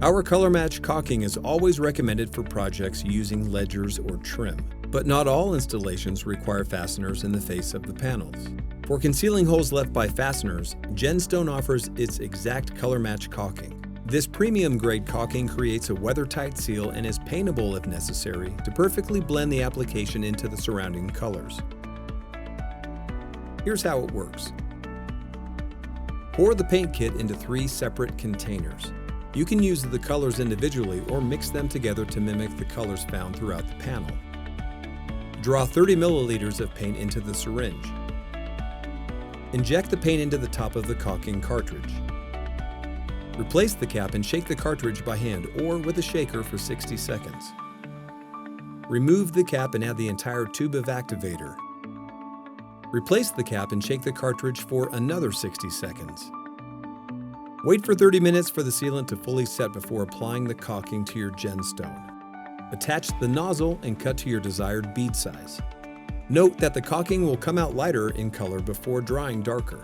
Our color match caulking is always recommended for projects using ledgers or trim, but not all installations require fasteners in the face of the panels. For concealing holes left by fasteners, GenStone offers its exact color match caulking. This premium grade caulking creates a weather-tight seal and is paintable if necessary to perfectly blend the application into the surrounding colors. Here's how it works. Pour the paint kit into 3 separate containers. You can use the colors individually or mix them together to mimic the colors found throughout the panel. Draw 30 milliliters of paint into the syringe. Inject the paint into the top of the caulking cartridge. Replace the cap and shake the cartridge by hand or with a shaker for 60 seconds. Remove the cap and add the entire tube of activator. Replace the cap and shake the cartridge for another 60 seconds. Wait for 30 minutes for the sealant to fully set before applying the caulking to your GenStone. Attach the nozzle and cut to your desired bead size. Note that the caulking will come out lighter in color before drying darker.